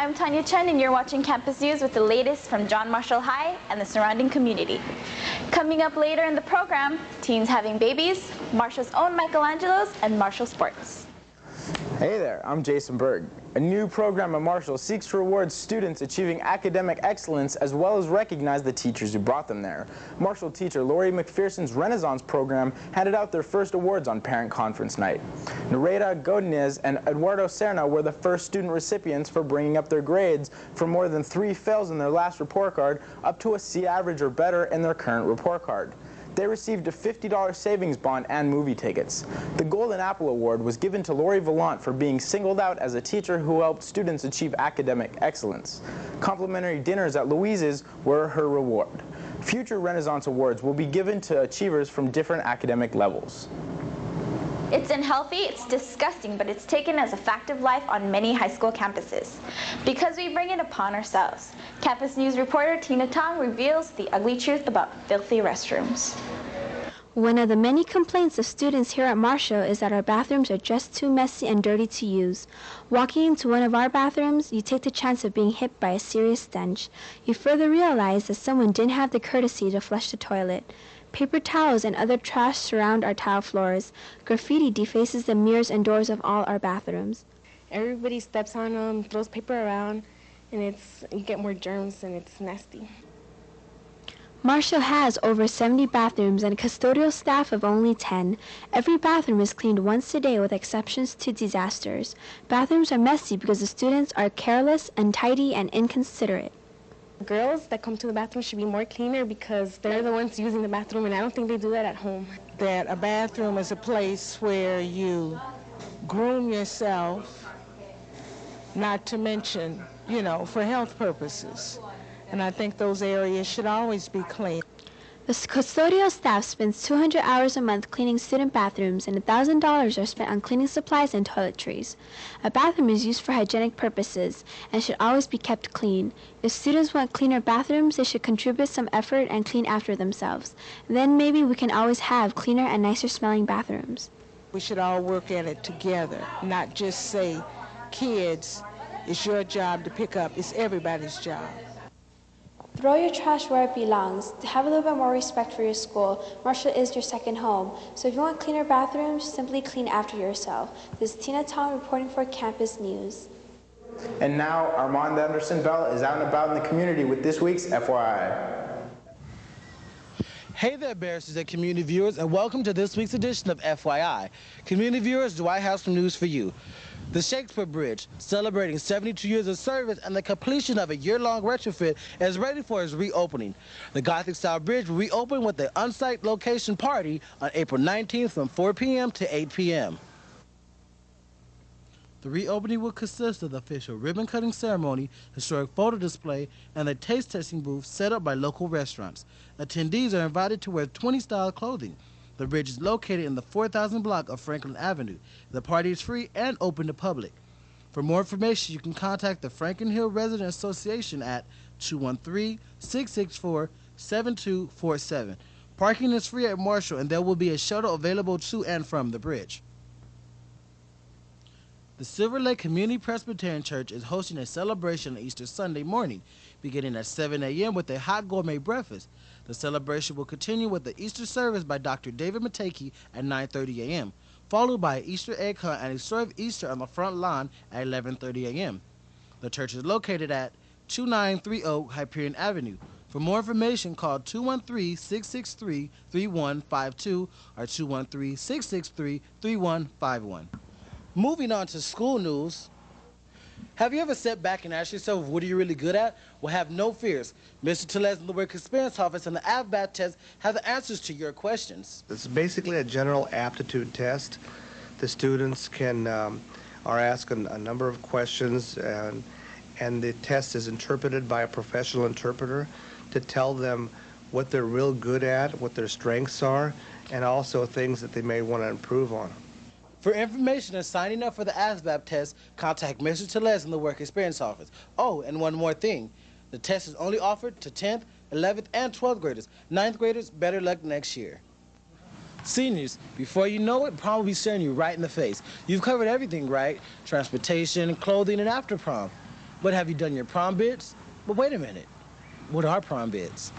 I'm Tanya Chen, and you're watching Campus News with the latest from John Marshall High and the surrounding community. Coming up later in the program, teens having babies, Marshall's own Michelangelos, and Marshall Sports. Hey there, I'm Jason Berg. A new program at Marshall seeks to reward students achieving academic excellence as well as recognize the teachers who brought them there. Marshall teacher Lori McPherson's Renaissance program handed out their first awards on Parent Conference Night. Nereida Godinez and Eduardo Serna were the first student recipients for bringing up their grades from more than 3 fails in their last report card up to a C average or better in their current report card. They received a $50 savings bond and movie tickets. The Golden Apple Award was given to Lori Vallant for being singled out as a teacher who helped students achieve academic excellence. Complimentary dinners at Louise's were her reward. Future Renaissance Awards will be given to achievers from different academic levels. It's unhealthy, it's disgusting, but it's taken as a fact of life on many high school campuses. Because we bring it upon ourselves. Campus News reporter Tina Tong reveals the ugly truth about filthy restrooms. One of the many complaints of students here at Marshall is that our bathrooms are just too messy and dirty to use. Walking into one of our bathrooms, you take the chance of being hit by a serious stench. You further realize that someone didn't have the courtesy to flush the toilet. Paper towels and other trash surround our tile floors. Graffiti defaces the mirrors and doors of all our bathrooms. Everybody steps on them, throws paper around, and you get more germs and it's nasty. Marshall has over 70 bathrooms and a custodial staff of only 10. Every bathroom is cleaned once a day with exceptions to disasters. Bathrooms are messy because the students are careless, untidy, and inconsiderate. Girls that come to the bathroom should be more cleaner because they're the ones using the bathroom, and I don't think they do that at home. That a bathroom is a place where you groom yourself, not to mention, for health purposes. And I think those areas should always be clean. The custodial staff spends 200 hours a month cleaning student bathrooms, and $1,000 are spent on cleaning supplies and toiletries. A bathroom is used for hygienic purposes and should always be kept clean. If students want cleaner bathrooms, they should contribute some effort and clean after themselves. Then maybe we can always have cleaner and nicer smelling bathrooms. We should all work at it together, not just say, kids, it's your job to pick up. It's everybody's job. Throw your trash where it belongs. To have a little bit more respect for your school, Marshall is your second home. So if you want cleaner bathrooms, simply clean after yourself. This is Tina Tong reporting for Campus News. And now, Armand Anderson Bell is out and about in the community with this week's FYI. Hey there, Barristers and community viewers, and welcome to this week's edition of FYI. Community viewers, do I have some news for you? The Shakespeare Bridge, celebrating 72 years of service and the completion of a year-long retrofit, is ready for its reopening. The Gothic-style bridge will reopen with the on-site location party on April 19th from 4 p.m. to 8 p.m. The reopening will consist of the official ribbon-cutting ceremony, historic photo display, and the taste-testing booth set up by local restaurants. Attendees are invited to wear 20-style clothing. The bridge is located in the 4000 block of Franklin Avenue. The party is free and open to public. For more information, you can contact the Franklin Hill Resident Association at 213-664-7247. Parking is free at Marshall, and there will be a shuttle available to and from the bridge. The Silver Lake Community Presbyterian Church is hosting a celebration on Easter Sunday morning, beginning at 7 a.m. with a hot gourmet breakfast. The celebration will continue with the Easter service by Dr. David Mateki at 9:30 a.m., followed by an Easter egg hunt and a story of Easter on the front lawn at 11:30 a.m. The church is located at 2930 Hyperion Avenue. For more information, call 213-663-3152 or 213-663-3151. Moving on to school news. Have you ever sat back and asked yourself, what are you really good at? Well, have no fears. Mr. Tellez and the Work Experience Office and the AVBAT test have the answers to your questions. It's basically a general aptitude test. The students are asked a number of questions, and the test is interpreted by a professional interpreter to tell them what they're real good at, what their strengths are, and also things that they may want to improve on. For information and signing up for the ASVAB test, contact Mr. Tellez in the Work Experience Office. Oh, and one more thing. The test is only offered to 10th, 11th, and 12th graders. 9th graders, better luck next year. Seniors, before you know it, prom will be staring you right in the face. You've covered everything, right? Transportation, clothing, and after prom. But have you done your prom bids? But wait a minute. What are prom bids?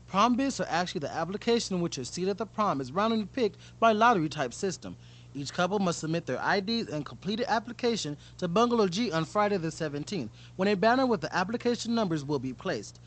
Prom bids are actually the application in which your seat at the prom is randomly picked by lottery type system. Each couple must submit their IDs and completed application to Bungalow G on Friday the 17th, when a banner with the application numbers will be placed.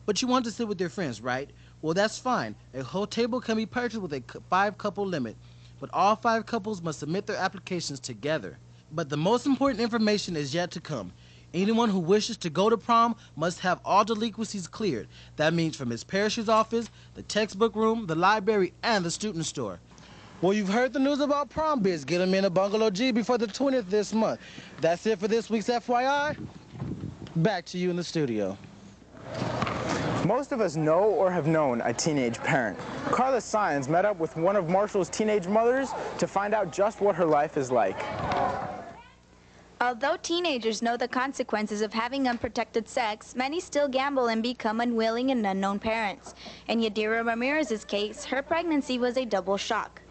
But you want to sit with your friends, right? Well, that's fine. A whole table can be purchased with a 5-couple limit, but all 5 couples must submit their applications together. But the most important information is yet to come. Anyone who wishes to go to prom must have all delinquencies cleared. That means from Ms. Parrish's office, the textbook room, the library, and the student store. Well, you've heard the news about prom bids. Get them in a Bungalow G before the 20th this month. That's it for this week's FYI. Back to you in the studio. Most of us know or have known a teenage parent. Carla Science met up with one of Marshall's teenage mothers to find out just what her life is like. Although teenagers know the consequences of having unprotected sex, many still gamble and become unwilling and unknown parents. In Yadira Ramirez's case, her pregnancy was a double shock.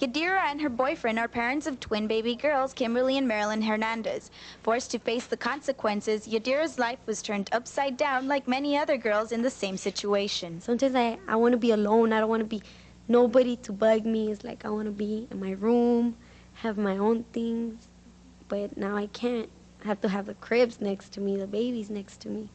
Yadira and her boyfriend are parents of twin baby girls, Kimberly and Marilyn Hernandez. Forced to face the consequences, Yadira's life was turned upside down like many other girls in the same situation. Sometimes I want to be alone. I don't want to be nobody to bug me. It's like I want to be in my room, have my own things. But now I can't. I have to have the cribs next to me, the babies next to me.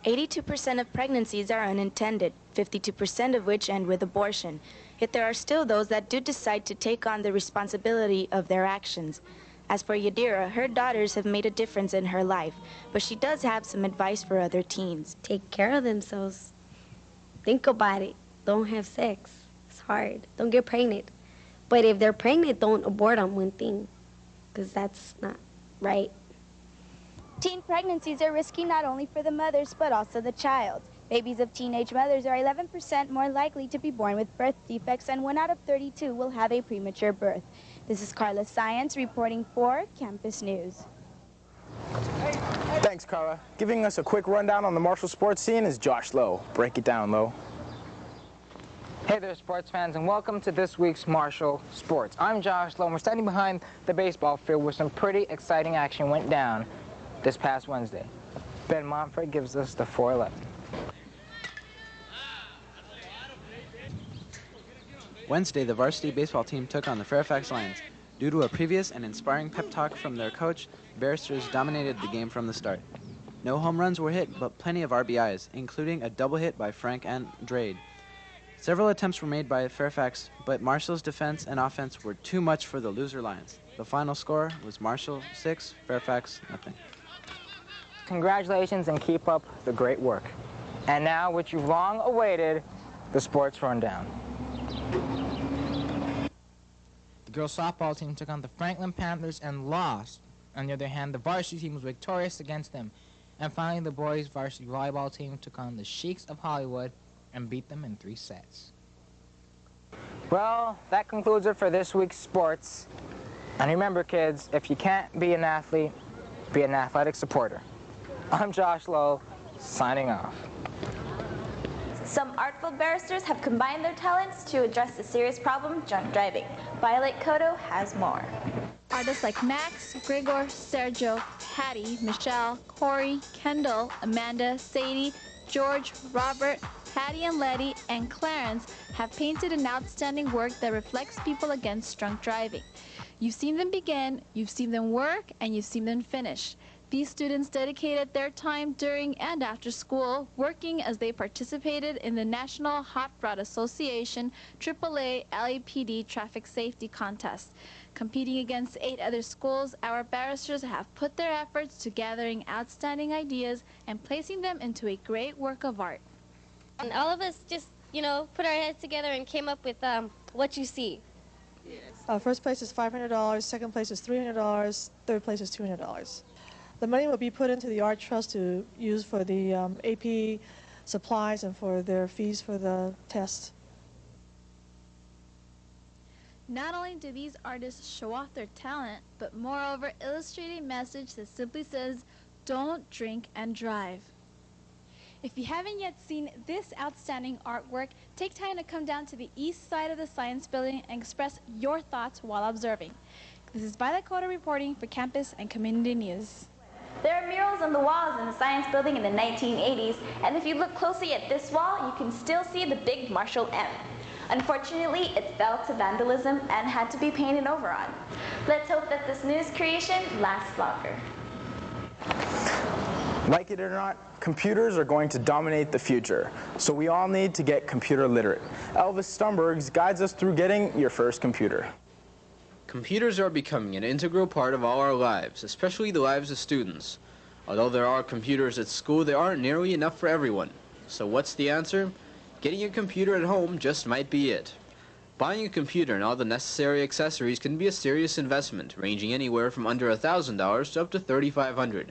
82% of pregnancies are unintended, 52% of which end with abortion. Yet there are still those that do decide to take on the responsibility of their actions. As for Yadira, her daughters have made a difference in her life, but she does have some advice for other teens. Take care of themselves. Think about it. Don't have sex. It's hard. Don't get pregnant. But if they're pregnant, don't abort them, one thing, because that's not right. Teen pregnancies are risky not only for the mothers, but also the child. Babies of teenage mothers are 11% more likely to be born with birth defects, and 1 out of 32 will have a premature birth. This is Carla Science reporting for Campus News. Thanks, Carla. Giving us a quick rundown on the Marshall sports scene is Josh Lowe. Break it down, Lowe. Hey there, sports fans, and welcome to this week's Marshall Sports. I'm Josh Lowe, and we're standing behind the baseball field where some pretty exciting action went down this past Wednesday. Ben Montfort gives us the 4:11. Wednesday, the varsity baseball team took on the Fairfax Lions. Due to a previous and inspiring pep talk from their coach, Barristers dominated the game from the start. No home runs were hit, but plenty of RBIs, including a double hit by Frank Andrade. Several attempts were made by Fairfax, but Marshall's defense and offense were too much for the loser Lions. The final score was Marshall 6, Fairfax nothing. Congratulations and keep up the great work. And now, what you've long awaited, the sports rundown. The girls' softball team took on the Franklin Panthers and lost. On the other hand, the varsity team was victorious against them. And finally, the boys' varsity volleyball team took on the Sheiks of Hollywood and beat them in 3 sets. Well, that concludes it for this week's sports. And remember, kids, if you can't be an athlete, be an athletic supporter. I'm Josh Lowe, signing off. Some artful barristers have combined their talents to address the serious problem, drunk driving. Violet Cotto has more. Artists like Max, Gregor, Sergio, Patty, Michelle, Corey, Kendall, Amanda, Sadie, George, Robert, Patty and Letty, and Clarence have painted an outstanding work that reflects people against drunk driving. You've seen them begin, you've seen them work, and you've seen them finish. These students dedicated their time during and after school working as they participated in the National Hot Rod Association AAA LAPD Traffic Safety Contest. Competing against 8 other schools, our barristers have put their efforts to gathering outstanding ideas and placing them into a great work of art. And all of us just, put our heads together and came up with what you see. First place is $500, second place is $300, third place is $200. The money will be put into the art trust to use for the AP supplies and for their fees for the test. Not only do these artists show off their talent, but moreover illustrate a message that simply says, don't drink and drive. If you haven't yet seen this outstanding artwork, take time to come down to the east side of the Science Building and express your thoughts while observing. This is Violet Coda reporting for Campus and Community News. There are murals on the walls in the Science Building in the 1980s, and if you look closely at this wall, you can still see the big Marshall M. Unfortunately, it fell to vandalism and had to be painted over on. Let's hope that this news creation lasts longer. Like it or not, computers are going to dominate the future, so we all need to get computer literate. Elvis Stumbergs guides us through getting your first computer. Computers are becoming an integral part of all our lives, especially the lives of students. Although there are computers at school, they aren't nearly enough for everyone. So what's the answer? Getting a computer at home just might be it. Buying a computer and all the necessary accessories can be a serious investment, ranging anywhere from under $1,000 to up to $3,500.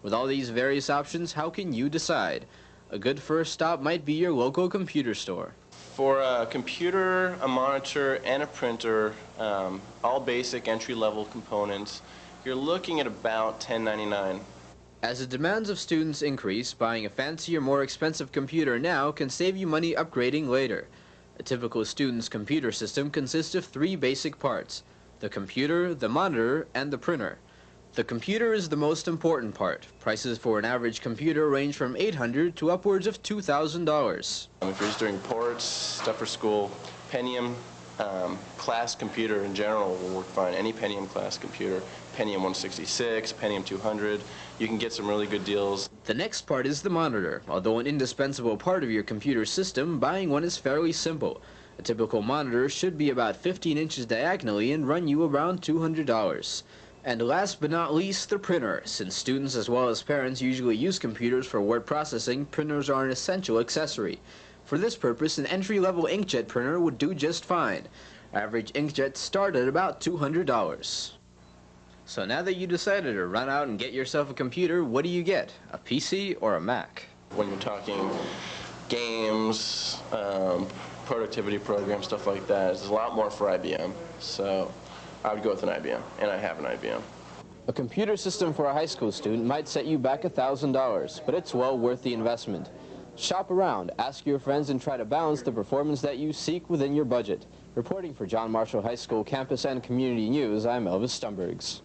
With all these various options, how can you decide? A good first stop might be your local computer store. For a computer, a monitor, and a printer, all basic entry-level components, you're looking at about $10.99. As the demands of students increase, buying a fancier, more expensive computer now can save you money upgrading later. A typical student's computer system consists of 3 basic parts: the computer, the monitor, and the printer. The computer is the most important part. Prices for an average computer range from $800 to upwards of $2,000. If you're just doing reports, stuff for school, Pentium class computer in general will work fine. Any Pentium class computer, Pentium 166, Pentium 200, you can get some really good deals. The next part is the monitor. Although an indispensable part of your computer system, buying one is fairly simple. A typical monitor should be about 15 inches diagonally and run you around $200. And last but not least, the printer. Since students as well as parents usually use computers for word processing, printers are an essential accessory. For this purpose, an entry-level inkjet printer would do just fine. Average inkjets start at about $200. So now that you decided to run out and get yourself a computer, what do you get? A PC or a Mac? When you're talking games, productivity programs, stuff like that, there's a lot more for IBM. So I would go with an IBM, and I have an IBM. A computer system for a high school student might set you back $1,000, but it's well worth the investment. Shop around, ask your friends, and try to balance the performance that you seek within your budget. Reporting for John Marshall High School Campus and Community News, I'm Elvis Stumbergs.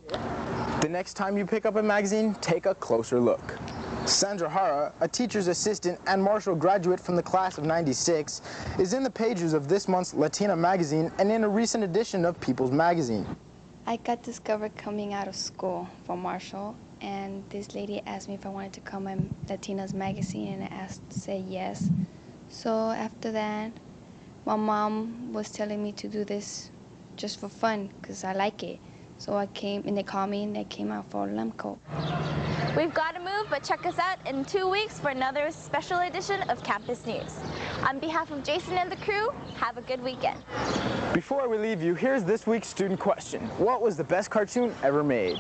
The next time you pick up a magazine, take a closer look. Sandra Hara, a teacher's assistant and Marshall graduate from the class of '96, is in the pages of this month's Latina magazine and in a recent edition of People's Magazine. I got discovered coming out of school from Marshall, and this lady asked me if I wanted to come in Latinas magazine, and I said yes. So after that, my mom was telling me to do this just for fun because I like it. So I came, and they called me, and I came out for Lemco. We've got to move, but check us out in 2 weeks for another special edition of Campus News. On behalf of Jason and the crew, have a good weekend. Before we leave you, here's this week's student question. What was the best cartoon ever made?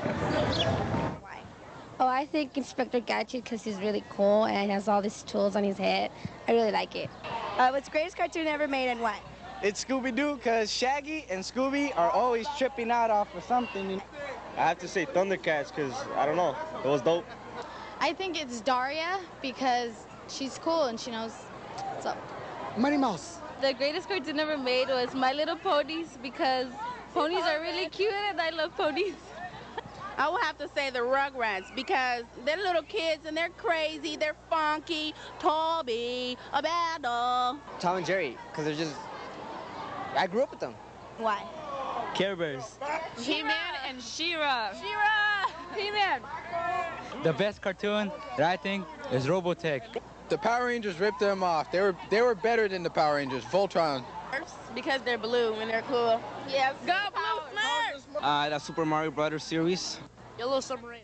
Oh, I think Inspector Gadget because he's really cool and has all these tools on his head. I really like it. What's the greatest cartoon ever made and why? It's Scooby-Doo because Shaggy and Scooby are always tripping out off of something. I have to say Thundercats because, I don't know, it was dope. I think it's Daria because she's cool and she knows what's up. Mighty Mouse. The greatest cartoon ever made was My Little Ponies because ponies are really cute and I love ponies. I will have to say the Rugrats because they're little kids and they're crazy, they're funky. Toby, a battle. Tom and Jerry, because they're just, I grew up with them. Why? Care Bears. He-Man and She-Ra. She-Ra! He-Man. The best cartoon that I think is Robotech. The Power Rangers ripped them off. They were better than the Power Rangers. Voltron. Because they're blue and they're cool. Yes. Go Blue Smurfs! The Super Mario Brothers series. Yellow Submarine.